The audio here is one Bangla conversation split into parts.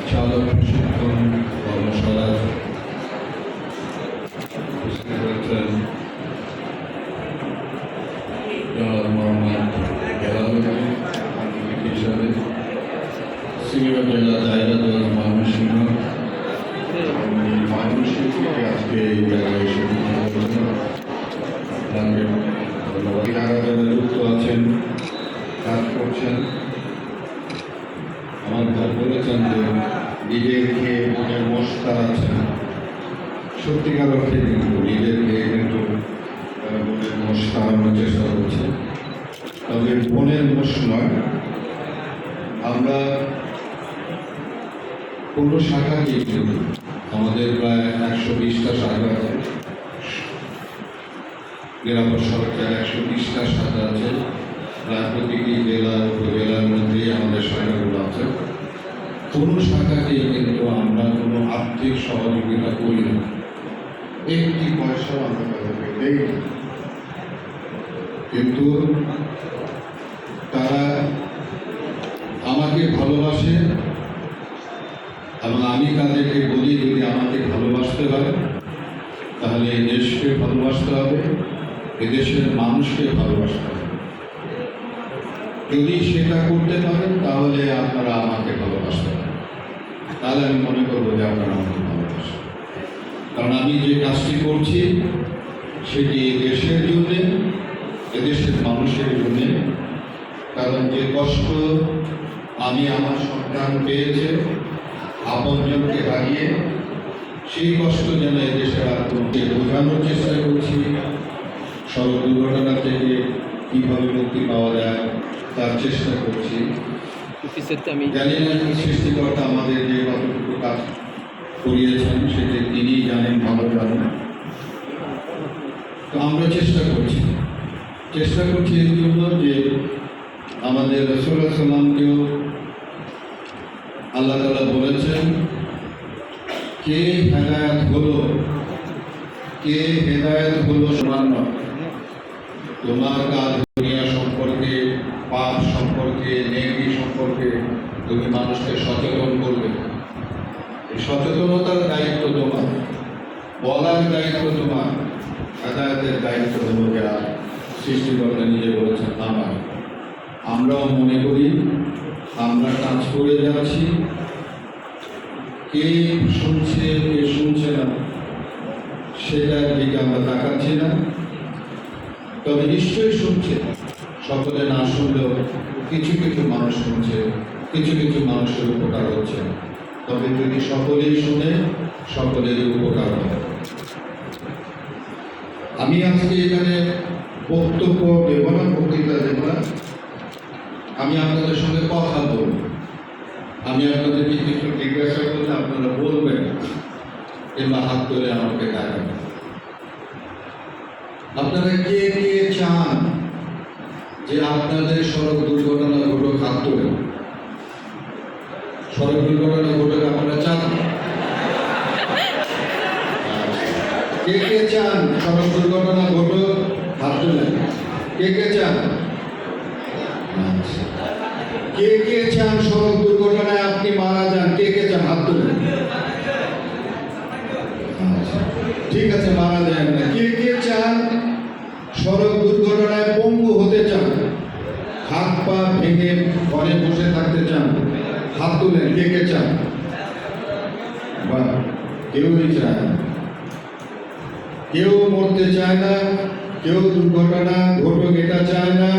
চালক প্রশিক্ষণ কর্মশালার উপস্থিত হয়েছেন জনাব মোহাম্মদ বেলাল হিসাবে সিনিয়র জেলা দায়রা জজ ময়মনসিংহ থেকে আজকে এই জায়গায় এসে ধন্যবাদ। যারা যারা যুক্ত আছেন কাজ করছেন, আমার ভাই বলেছেন যে নিজের খেয়ে মনের মশলা আছেন, সত্যিকার অর্থে কিন্তু নিজের খেয়ে কিন্তু মনের মশলা হারানোর চেষ্টা করছে। তবে মনের মোষ নয়, আমরা কোনো শাখাকেই কিন্তু আমাদের প্রায় 120টা শাখা আছে, নিরাপদ সরকার 120টা শাখা আছে, প্রায় প্রতিটি জেলা উপজেলার মধ্যেই আমাদের শাখাগুলো আছে। কোনো শাখাকেই কিন্তু আমরা কোনো আর্থিক সহযোগিতা করি না, একটি পয়সাও আমরা তাদেরকে দেই না। কিন্তু তারা আমাকে ভালোবাসে এবং আমি তাদেরকে বলি যদি আমাকে ভালোবাসতে হয় তাহলে এই দেশকে ভালোবাসতে হবে, এদেশের মানুষকে ভালোবাসতে হবে। যদি সেটা করতে পারেন তাহলে আপনারা আমাকে ভালোবাসতে পারেন, তাহলে আমি মনে করবো যে আপনারা আমাকে ভালোবাসেন। কারণ আমি যে কাজটি করছি সেটি দেশের জন্যে, এদেশের মানুষের জন্যে। কারণ যে কষ্ট আমি আমার সন্তান পেয়েছে আপনজনকে হারিয়ে, সেই কষ্ট যেন এদেশের আর কোনকে বোঝানোর চেষ্টা করছি। সড়ক দুর্ঘটনা থেকে কীভাবে মুক্তি পাওয়া যায় তার চেষ্টা করছি। জানি না সৃষ্টিকর্তা আমাদের যে কতটুকু কাজ করিয়েছেন সেটা তিনি জানেন, ভালো জানেন। তো আমরা চেষ্টা করছি এই জন্য যে আমাদের রাসূলুল্লাহ সাল্লামকেও আল্লাহ তাআলা বলেছেন, কে হেদায়েত হলো সমান নয়। তোমার কাজ দুনিয়া সম্পর্কে, পাপ সম্পর্কে, নেকি সম্পর্কে তুমি মানুষকে সচেতন করবে। এই সচেতনতার দায়িত্ব তোমার, বলার দায়িত্ব তোমার, হেদায়েতের দায়িত্ব হলো যারা সৃষ্টিকর্তা নিজে বলেছেন আমার। আমরাও মনে করি আমরা কাজ করে যাচ্ছি, কে শুনছে কে শুনছে না সেটার দিকে আমরা তাকাচ্ছি না। তবে নিশ্চয়ই শুনছে, সকলে না শুনলেও কিছু কিছু মানুষ শুনছে, কিছু কিছু মানুষের উপকার হচ্ছে। তবে যদি সকলেই শুনে সকলেরই উপকার হবে। আমি আজকে এখানে বক্তব্য দেব না, বক্তৃতা দেব না, আমি আপনাদের সঙ্গে কথা বলব। আমি আপনাদেরকে কিছু জিজ্ঞাসা করলে আপনারা বলবেন কিংবা হাত ধরে আমাকে দেখাবেন। আপনারা কে কে চান যে আপনাদের সড়ক দুর্ঘটনা ঘটুক? হাত ধরে। সড়ক দুর্ঘটনা ঘটুক আপনারা চান? কে কে চান সড়ক দুর্ঘটনা ঘটুক? হাত ধরে। কে কে চান? কে কে চান সড়ক দুর্ঘটনায় আপনি মারা যান? কে কে চান? হাত তুলে। ঠিক আছে, মারা যায় না। কে কে চান সড়ক দুর্ঘটনায় পঙ্গু হতে চান, হাত পা ভেঙে ঘরে বসে থাকতে চান? হাত তুলেন। কে কে চান? বা কেউই চায় না। কেউ মরতে চায় না, কেউ দুর্ঘটনা ঘটুক এটা চায় না,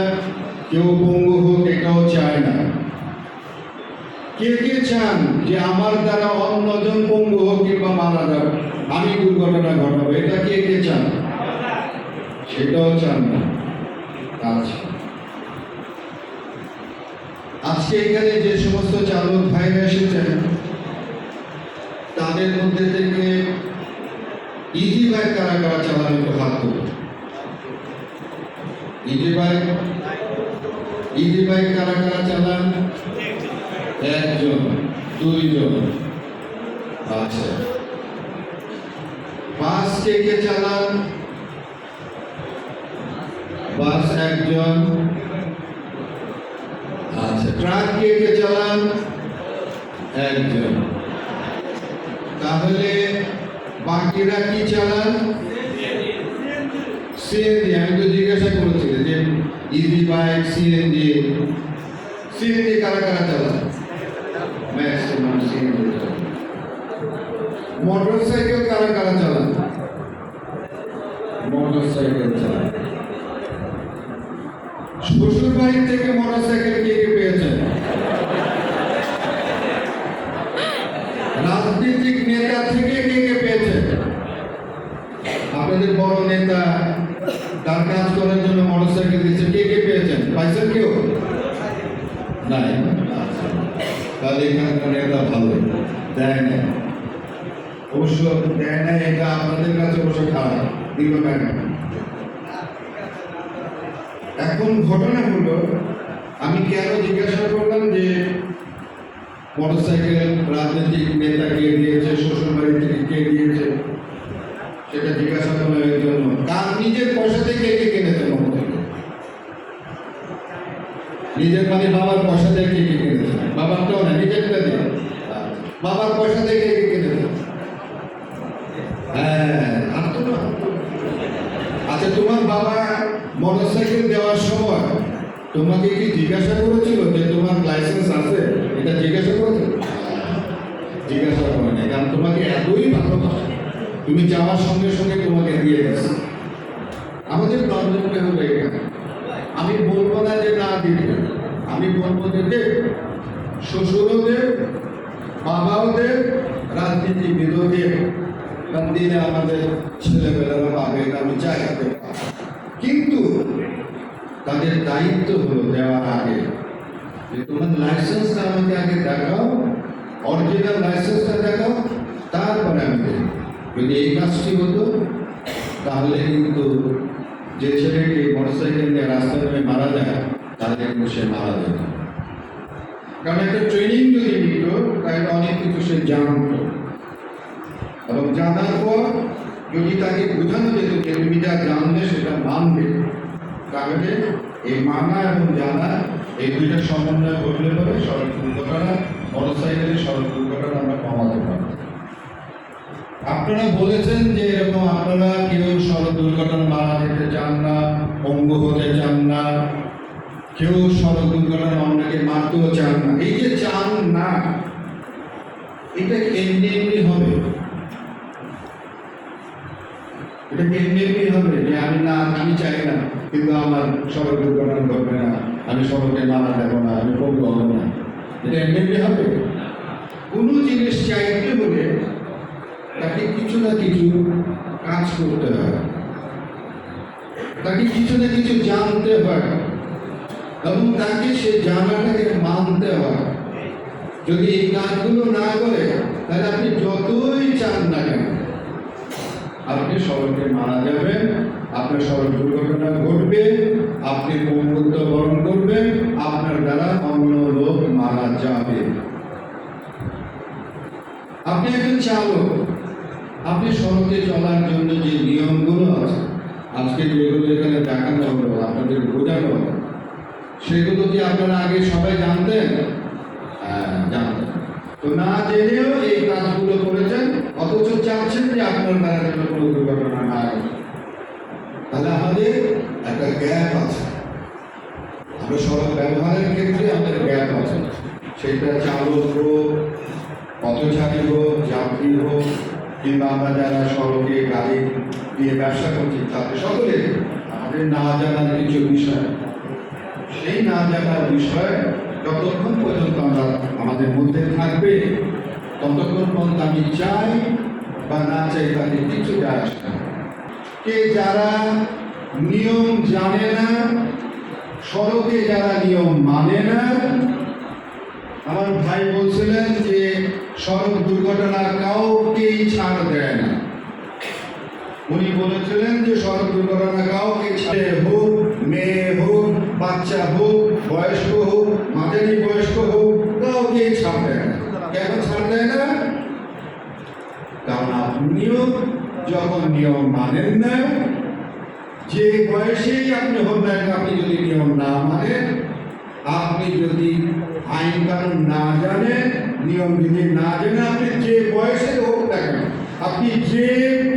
কেউ পঙ্গু হোক এটাও চায় না। কে কে চান যে আমার দ্বারা অন্যজন পঙ্গু হোক কিংবা মারা যাক, আমি দুর্ঘটনা ঘটাবো? এটা কে কে চান? সেটাও চান না। আচ্ছা, আজকে এখানে যে সমস্ত চালক ভাইরা এসেছেন তাদের মধ্যে থেকে ইজি বাইক কারা কারা চালানো একটু হাত তুলুন। ইজি বাইক কারা কারা চালান? একজন, দুইজন। আচ্ছা, বাস কে কে চালান? বাস একজন। আচ্ছা, ট্রাক কে কে চালান? একজন। তাহলে বাকিরা কি চালান? সিএনজি। আমি তো জিজ্ঞাসা করেছি যে ইজি বাইক, সিএনজি কারা কারা চালান? Maximum CNG. মোটরসাইকেল কারা কারা চালান? মোটরসাইকেল চালান। শ্বশুর বাড়ি থেকে মোটরসাইকেল কে কে পেয়েছেন? রাজনৈতিক নেতা থেকে কে কে পেয়েছেন? আপনাদের বড় নেতা তার কাজ করার জন্য মোটরসাইকেল দিয়েছে, কে কে পেয়েছেন? পাইছেন কেউ? নাই। তাহলে এখানকার নেতা ভালো দেয় না, অবশ্য দেয় না, এটা আপনাদের কাছে অবশ্য খারাপ দিল কেন? এখন ঘটনা হলো, আমি কেন জিজ্ঞাসা করলাম যে মোটরসাইকেল রাজনৈতিক নেতা কে দিয়েছে, শ্বশুর বাড়ি থেকে কে দিয়েছে, সেটা জিজ্ঞাসা করলাম এর জন্য। তার নিজের পয়সা থেকে কে কিনেছে মোটরসাইকেল? নিজের মানে বাবার পয়সা থেকে কে কিনেছে? বাবারটাও না, নিজেরটা দিয়ে। বাবার পয়সা থেকে কে কিনেছে? হ্যাঁ, আর তো না। আচ্ছা, তোমার বাবা মোটরসাইকেল দেওয়ার সময় তোমাকে কি জিজ্ঞাসা করেছিল যে তোমার লাইসেন্স আছে? এটা জিজ্ঞাসা করেছিল? জিজ্ঞাসা করে নাই, কারণ তোমাকে এতই ভালোবাসে, তুমি যাওয়ার সঙ্গে সঙ্গে তোমাকে দিয়ে গেছে। আমাদের প্রবলেমটা হলো এখানে, আমি বলবো না যে না দিবে, আমি বলবো যে শ্বশুরও দেব, বাবাও দেব, রাজনীতিবিদও দেব, কারণ দিলে আমাদের ছেলেমেয়েরা পাবে, আমি চাই। কিন্তু তাদের দায়িত্ব হলো দেওয়ার আগে যে তোমার লাইসেন্সটা আমাকে আগে দেখাও, অরিজিনাল লাইসেন্সটা দেখাও, তারপরে আমি দেব। যদি এই কাজটি হতো তাহলে কিন্তু যে ছেলেকে মোটরসাইকেল নিয়ে রাস্তায় নেমে মারা যায়, তাহলে কিন্তু সে মারা যেত। কারণ একটা ট্রেনিং যদি নিত তাহলে অনেক কিছু সে জানত, এবং জানার পর যদি তাকে বোঝানো যেত যে তুমি যা জানলে সেটা মানবে, তাহলে এই মানা এবং জানা এই দুইটা সমন্বয় ঘটলে পরে সড়ক দুর্ঘটনা, মোটরসাইকেলের সড়ক দুর্ঘটনা আমরা কমাতে পারব। আপনারা বলেছেন যে এরকম আপনারা কেউ সড়ক দুর্ঘটনা মারা যেতে চান না, পঙ্গু হতে চান না, কেউ সড়ক দুর্ঘটনা অন্যকে মারতেও চান না। এই যে চান না, এটা এমনি এমনি হবে? এটা কি এমনি এমনি হবে যে আমি চাই না কিন্তু আমার সড়ক দুর্ঘটনা ঘটবে না, আমি সড়কে মারা দেবো না, আমি পঙ্গু হব না? এটা এমনি এমনি হবে? কোনো জিনিস চাইতে হলে তাকে কিছু না কিছু কাজ করতে হয়, তাকে কিছু না কিছু জানতে হয়, এবং তাকে সে জানাটাকে মানতে হয়। যদি এই কাজগুলো না করে তাহলে আপনি যতই চান না কেন আপনি সড়কে মারা যাবেন, আপনার সড়ক দুর্ঘটনা ঘটবে, আপনি পঙ্গুত্ব বরণ করবেন, আপনার দ্বারা অন্য লোক মারা যাবে। আপনি একজন চালক, আপনি সড়কে চলার জন্য যে নিয়মগুলো আছে, আজকে যেগুলো এখানে দেখানো হলো, আপনাদের বোঝানো হলো, সেগুলো কি আপনারা আগে সবাই জানতেন? জানতেন। তো না জেনেও এই কাজগুলো করেছেন, অথচ চাচ্ছেন যে আপনার দ্বারা যেন কোনো দুর্ঘটনা না হয়। তাহলে আমাদের একটা গ্যাপ আছে, আমরা সড়ক ব্যবহারের ক্ষেত্রে আমাদের গ্যাপ আছে। সেটা চালক হোক, পথচারী হোক, যাত্রী হোক, কিংবা আমরা যারা সড়কে গাড়ি দিয়ে ব্যবসা করছি, তাদের সকলে আমাদের না জানার কিছু বিষয়, সেই না জানার বিষয় যতক্ষণ পর্যন্ত আমরা আমাদের মধ্যে থাকবে, ততক্ষণ পর্যন্ত আমি চাই বা না চাই তাদের কিছু যায় আসে না। কে যারা নিয়ম জানে না, সড়কে যারা নিয়ম মানে না, আমার ভাই বলছিলেন যে সড়ক দুর্ঘটনা কাউকেই ছাড় দেয় না। উনি বলেছিলেন যে সড়ক দুর্ঘটনা কাউকে ছেলে হোক, মেয়ে হোক, বাচ্চা হোক, বয়স্ক হোক, মাঝারি বয়স্ক হোক, কাউকে ছাড় দেয় না। কেন ছাড় দেয় না? কারণ আপনিও যখন নিয়ম মানেন না, যে বয়সেই আপনি হন না, আপনি যদি নিয়ম না মানেন, আপনি যদি আইন কানুন না জানেন, নিয়ম বিধি না জেনে আপনি যে বয়সে হোক না কেন, আপনি যে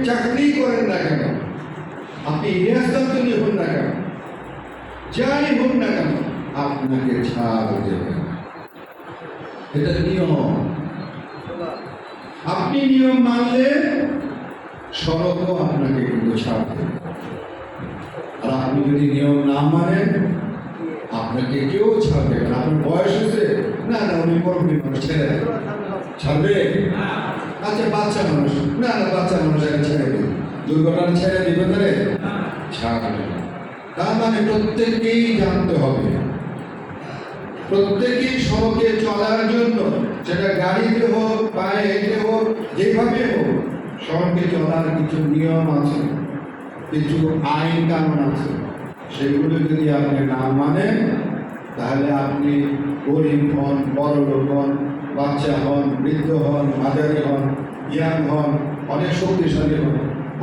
চাকরি করেন না কেন, আপনি রিয়াজদান্তনি হন না কেন, যাই হোক না কেন, আপনাকে ছাড় দেবে না। এটা নিয়ম। আপনি নিয়ম মানলে সড়কও আপনাকে কিন্তু ছাড় দেবে। আর আপনি যদি নিয়ম না মানেন, আপনাকে কেউ ছাড় দেবে না। আপনার বয়স হয়েছে, না না উনি মুরব্বী মানুষ, ছেড়ে দেবে, ছাড়বে? আচ্ছা বাচ্চা মানুষ, না না বাচ্চা মানুষ এটা ছেড়ে দেবে, দুর্ঘটনা ছেড়ে দিবে তাহলে ছাড়বে না। তার মানে প্রত্যেককেই জানতে হবে, প্রত্যেকেই সড়কে চলার জন্য, সেটা গাড়িতে হোক, পায়ে হেঁটে হোক, যেভাবে হোক, সড়কে চলার কিছু নিয়ম আছে, কিছু আইন কানুন আছে। সেগুলো যদি আপনি না মানেন, তাহলে আপনি গরিব হন, বড় লোক হন, বাচ্চা হন, বৃদ্ধ হন, মাঝারি হন, ইয়াং হন, অনেক শক্তিশালী হন,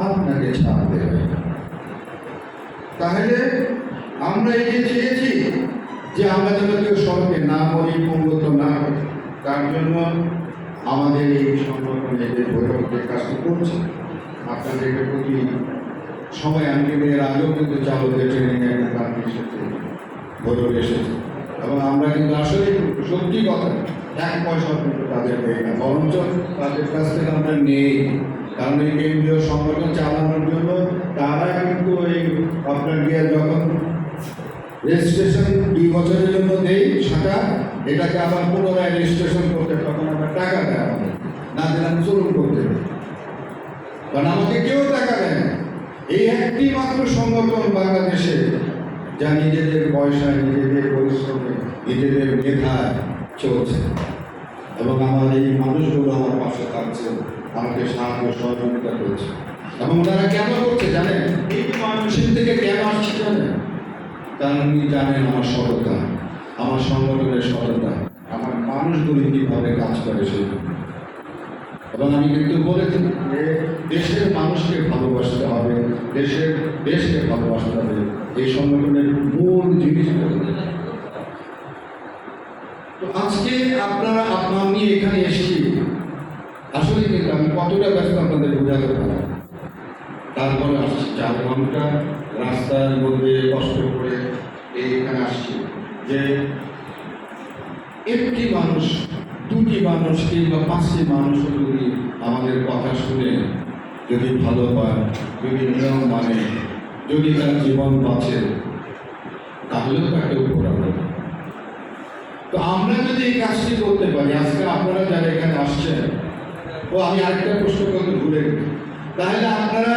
আপনাকে ছাড় দেবে। তাহলে আমরা এই যে চেয়েছি যে আমরা যেন কেউ সড়কে না মরি, পঙ্গুত্ব না হয়, তার জন্য আমাদের এই সংগঠনে যে ভৈরবকে কাজটি করছে, আপনাদের প্রতি সময় আমি কিন্তু এর আগেও কিন্তু চালকদের ট্রেনিংয়ে একটা কাজ এসেছে, ভৈরব এসেছে, এবং আমরা কিন্তু আসলে সত্যি কথা এক পয়সাও কিন্তু তাদের দেয় না, বরঞ্চ তাদের কাছ থেকে আমরা নেই। কারণ এই কেন্দ্রীয় সংগঠন চালানোর জন্য তারা কিন্তু এই আপনার গিয়ে যখন রেজিস্ট্রেশন 2 বছরের জন্য দেই শাখা, এটাকে আবার পুনরায় রেজিস্ট্রেশন করতে তখন আমরা টাকা দেয়, আমাদের না দিলাম চলুন করতে, কারণ আমাকে কেউ টাকা দেয় না। এই একটি মাত্র সংগঠন বাংলাদেশে যা নিজেদের পয়সায়, নিজেদের পরিশ্রমে, নিজেদের মেধায় চলছে, এবং আমার এই মানুষগুলো আমার পাশে থাকছে, আমাকে সাহায্য সহযোগিতা করছে। এবং ওনারা কেন করছে জানেন? এই মানুষের থেকে কেন আসছে জানেন? কারণ উনি জানেন আমার সততা, আমার সংগঠনের সততা, আমার মানুষগুলি কীভাবে কাজ করে সেই। এবং আমি কিন্তু বলেছি যে দেশের মানুষকে ভালোবাসতে হবে, দেশকে ভালোবাসতে হবে, এই সংগঠনের মূল জিনিসগুলো। তো আজকে আমি এখানে এসেছি, আসলে কিন্তু আমি কতটা ব্যস্ত আপনাদের বোঝাতে পারি। তারপরে আসছি 4 ঘন্টা রাস্তার মধ্যে কষ্ট করে এইখানে আসছি, যে একটি মানুষ, 2টি মানুষ কিংবা 5টি মানুষ যদি আমাদের কথা শুনে যদি ভালো হয়, যদি নিয়ম মানে, যদি তার জীবন বাঁচে, তাহলেও তাকে উপকার হবে। তো আমরা যদি এই কাজটি করতে পারি, আজকে আপনারা যারা এখানে আসছেন, আমি আরেকটা প্রশ্ন করতে ভুলে গেছি, তাহলে আপনারা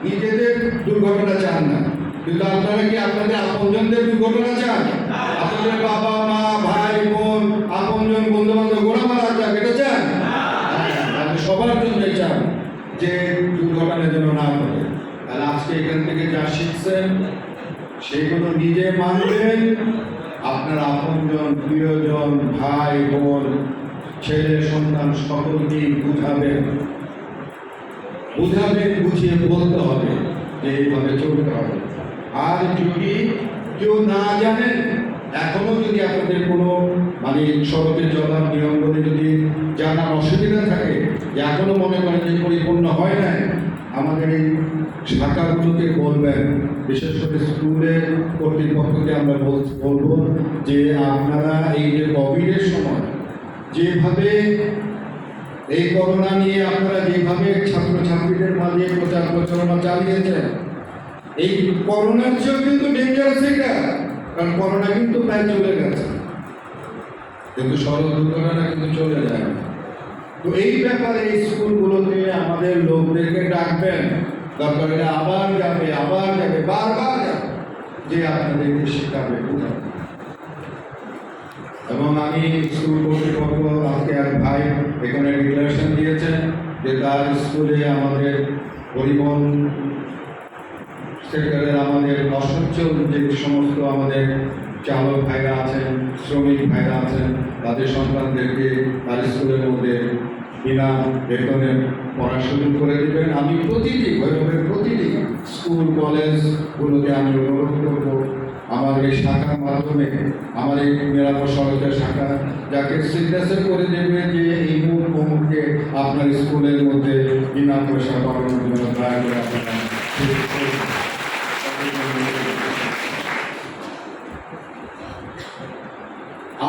নিজেদের দুর্ঘটনা চান না, কিন্তু আপনারা কি আপনাদের আপনজনদের দুর্ঘটনা চান? আপনাদের বাবা মা, ভাই বোন, আপনজন, বন্ধু বান্ধব গোড়া মারা যাক, এটা চান? সবার জন্যই চান যে দুর্ঘটনা যেন না ঘটে। তাহলে আজকে এখান থেকে যা শিখছেন সেগুলো নিজে মানবেন, আপনার আপনজন, প্রিয়জন, ভাই বোন, ছেলে সন্তান সকলকেই বুঝাবেন, বুঝিয়ে বলতে হবে যে এইভাবে চলতে হবে। আর যদি কেউ না জানেন, এখনো যদি আপনাদের কোনো সড়কে চলার নিয়মগুলি যদি জানার অসুবিধা থাকে, যে এখনো মনে করেন যে পরিপূর্ণ হয় না, আমাদের এই শাখাগুলোকে বলবেন, বিশেষ করে স্কুলের কর্তৃপক্ষকে আমরা বলবো যে আপনারা এই যে কোভিডের সময় যেভাবে এই করোনা নিয়ে আপনারা যেভাবে ছাত্রছাত্রীদের মাঝে প্রচার প্রচারণা চালিয়েছেন, এই করোনার চেয়েও কিন্তু ডেঞ্জারাস এটা, কারণ করোনা কিন্তু প্রায় চলে গেছে, কিন্তু সড়ক দুর্ঘটনা কিন্তু চলে যায় না। তো এই ব্যাপারে এই স্কুলগুলোতে আমাদের লোকদেরকে ডাকবেন, দরকার এটা আবার যাবে, বারবার যাবে, যে আপনাদেরকে শেখাবে, বুঝাবে। এবং আমি স্কুল কর্তৃপক্ষ, আজকে এক ভাই এখানে ডিক্লারেশন দিয়েছেন যে তার স্কুলে আমাদের পরিবহন সেক্টরের আমাদের অসচ্ছল যে সমস্ত আমাদের চালক ভাইরা আছেন, শ্রমিক ভাইরা আছেন, তাদের সন্তানদেরকে তার স্কুলের মধ্যে বিনা বেতনে পড়াশুনো করে দেবেন। আমি ভৈরবের প্রতিটি স্কুল কলেজগুলোকে আমি অনুরোধ করব আমাদের এই শাখার মাধ্যমে আমাদের মেরামত সড়কের শাখা যাকে সিগনেচার করে দেবে যে এই মুখকে আপনার স্কুলের মধ্যে বিনা পয়সা পাঠানোর জন্য দয়া করে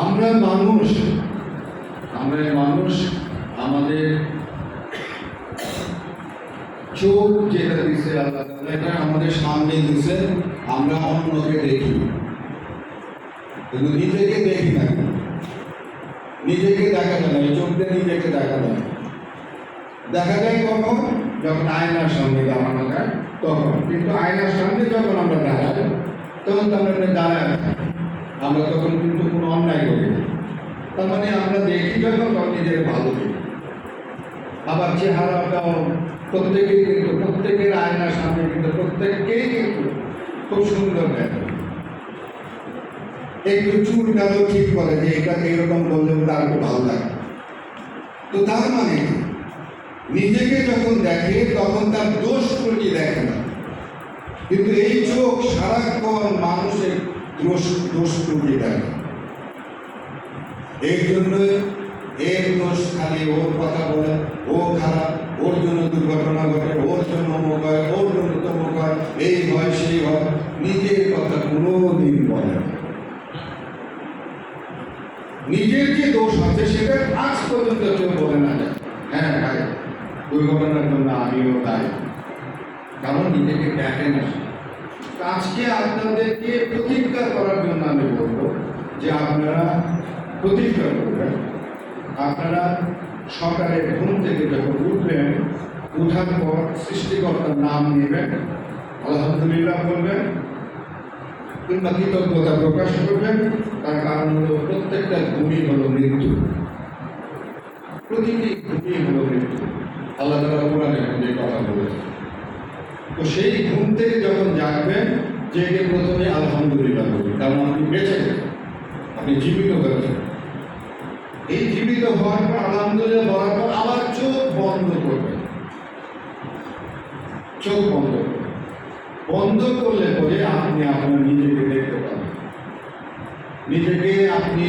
আপনারা আমরা মানুষ আমাদের চোখ যেটা দিচ্ছে আল্লাহ তাআলা এটা আমাদের সামনে দিচ্ছে, আমরা অন্যকে দেখি কিন্তু নিজেকে দেখি না। নিজেকে দেখা যায় না, এই চোখ দিয়ে নিজেকে দেখা যায় কখন? যখন আয়নার সামনে দাঁড়ানো যায় তখন। কিন্তু আয়নার সামনে যখন আমরা দাঁড়াই তখন তো আমরা দাঁড়ায় আমরা তখন কিন্তু কোনো অন্যায় করি না। তার মানে আমরা দেখি যখন তখন নিজের ভালো দেখি। আবার চেহারাটাও প্রত্যেকের আয়নার সামনে কিন্তু প্রত্যেককেই কিন্তু খুব সুন্দর দেখা। একটু চুলটাও ঠিক করে যে এটা এইরকম বললেও তার খুব ভালো লাগে। তো তার মানে নিজেকে যখন দেখে তখন তার দোষ ত্রুটি দেখে না, কিন্তু এই চোখ সারাক্ষণ মানুষের দোষ ত্রুটি দেখে। এই জন্য এর দোষ খালি ওর কথা বলে, ও খারাপ, ওর জন্য দুর্ঘটনা ঘটে, ওর জন্য অমুক হয়, ওর জন্য তমুক হয়, এই হয় সেই হয়, নিজের কথা কোনোদিন বলে না। নিজের যে দোষ আছে সেটা আজ পর্যন্ত কেউ বলে না যায় হ্যাঁ ভাই দুর্ঘটনার জন্য আমিও দায়ী, কারণ নিজেকে দেখে না। আজকে আপনাদেরকে প্রতিজ্ঞা করার জন্য আমি বলবো যে আপনারা প্রতিজ্ঞা করবেন, আপনারা সকালে ঘুম থেকে যখন উঠবেন, উঠার পর সৃষ্টিকর্তার নাম নেবেন, আলহামদুলিল্লাহ বলবেন কিংবা কৃতজ্ঞতা প্রকাশ করবেন। তার কারণ হলো প্রত্যেকটা ঘুমই হলো মৃত্যু, প্রতিটি ঘুমই হলো মৃত্যু। আল্লাহ তাআলা কোরআনে যে কথা বলেছে, তো সেই ঘুম থেকে যখন জাগবেন জেগে প্রথমে আলহামদুলিল্লাহ বলবেন, কারণ আপনি বেঁচে গেছেন, আপনি জীবিত হয়েছেন। এই জীবিত হওয়ার পর আলহামদুলিল্লাহ বলার পর আবার চোখ বন্ধ করবেন। চোখ বন্ধ করলে পরে আপনি আপনার নিজেকে দেখতে পাবেন। নিজেকে আপনি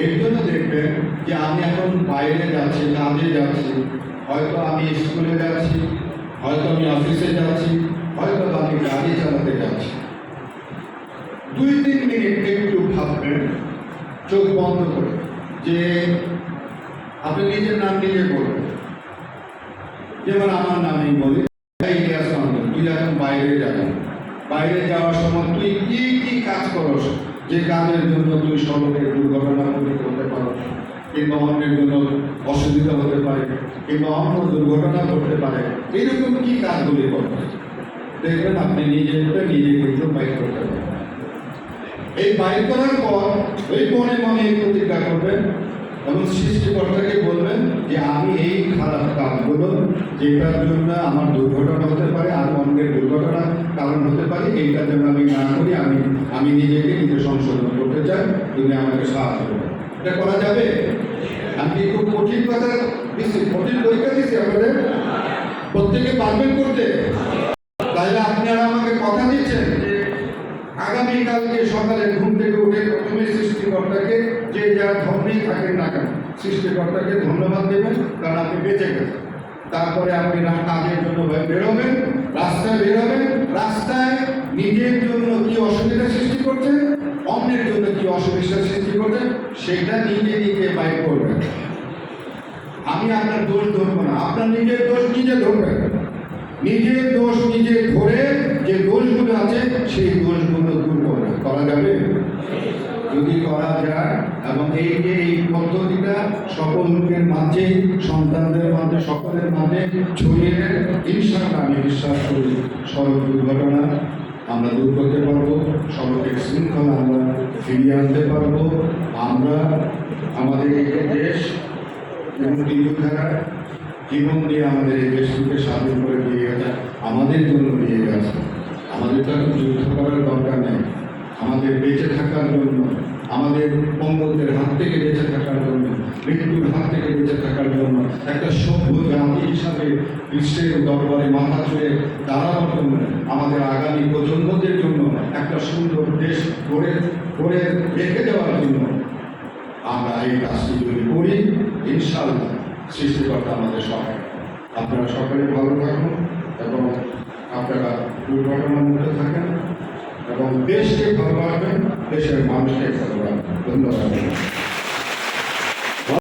এর জন্য দেখবেন যে আমি এখন বাইরে যাচ্ছি, কাজে যাচ্ছি, হয়তো আমি স্কুলে যাচ্ছি, হয়তো আমি অফিসে যাচ্ছি, হয়তো আমি গাড়ি চালাতে যাচ্ছি। 2-3 মিনিট একটু ভাববেন চোখ বন্ধ করে, যে আপনি নিজের নাম নিজে বলবেন। যেমন আমার নামই বলি, তুই এখন বাইরে যাবেন, বাইরে যাওয়ার সময় তুই কি কি কাজ করস, যে কাজের জন্য তুই সড়কে দুর্ঘটনা করতে পারো, কিংবা অন্যের জন্য অসুবিধা হতে পারে, কিংবা অন্য দুর্ঘটনা ঘটতে পারে, এইরকম কি কাজগুলি করবেন। দেখবেন আপনি নিজে কিন্তু বাইর করতে পারেন। এই বাইর করার পর ওই মনে মনে প্রতিজ্ঞা করবেন এবং সৃষ্টিকর্তাকে বলবেন যে আমি এই খারাপ কাজগুলো যেটার জন্য আমার দুর্ঘটনা হতে পারে আর অন্যের দুর্ঘটনার কারণ হতে পারে, এইটার জন্য আমি না করি, আমি নিজেকে সংশোধন করতে চাই, তুমি আমাকে সাহায্য করো। এটা করা যাবে? আমি খুব কঠিন কথা দিচ্ছি, কঠিন পরীক্ষা দিচ্ছি আপনাদের, প্রত্যেকে পারবেন করতে? তাহলে আপনারা আমাকে কথা দিচ্ছেন যে আগামীকালকে সকালে ঘুম থেকে উঠে প্রথমে সৃষ্টিকর্তাকে, যে যার ধর্মেই থাকেন না কেন, সৃষ্টিকর্তাকে ধন্যবাদ দেবেন, কারণ আপনি বেঁচে গেছেন। তারপরে আপনি কাজের জন্য বেরোবেন, রাস্তায় বেরোবেন, রাস্তায় নিজের জন্য কি অসুবিধা সৃষ্টি করছেন, অন্যের জন্য কি অসুবিধা সৃষ্টি করছেন, সেটা নিজে বাইর করবেন। আমি আপনার দোষ ধরবো না, আপনার নিজের দোষ নিজে ধরবেন। নিজের দোষ নিজে ধরে যে দোষগুলো আছে সেই দোষগুলো দূর করা যাবে যদি করা যায়। এবং এই যে এই পদ্ধতিটা সকল লোকের মাঝে, সন্তানদের মাঝে, সকলের মাঝে ছড়িয়ে ইনশাআল্লাহ আমি বিশ্বাস করি সড়ক দুর্ঘটনা আমরা দূর করতে পারবো, সড়কের শৃঙ্খলা আমরা ফিরিয়ে আনতে পারবো। আমরা আমাদের এই দেশ এবং যোদ্ধারা জীবন দিয়ে আমাদের এই দেশকে স্বাধীন করে দিয়ে গেছে, আমাদের জন্য দিয়ে গেছে। আমাদের তো এখন যুদ্ধ করার দরকার নেই, আমাদের বেঁচে থাকার জন্য, আমাদের পঙ্গলদের হাত থেকে বেঁচে থাকার জন্য, মৃত্যুর হাত থেকে বেঁচে থাকার জন্য একটা সভ্য জাতি হিসাবে বিশ্বের দরবারে মাথা ছুঁয়ে দাঁড়ানোর জন্য, আমাদের আগামী প্রজন্মদের জন্য একটা সুন্দর দেশ গড়ে রেখে দেওয়ার জন্য আমরা এই কাজটি যদি করি, ইনশাআল্লাহ সৃষ্টিকর্তা আমাদের সহায়। আপনারা সকলে ভালো থাকুন এবং আপনারা দুর্ঘটনার মধ্যে থাকেন এবং দেশকে ভালোবাসবেন, দেশের মানুষকে ভালোবাসবেন। ধন্যবাদ।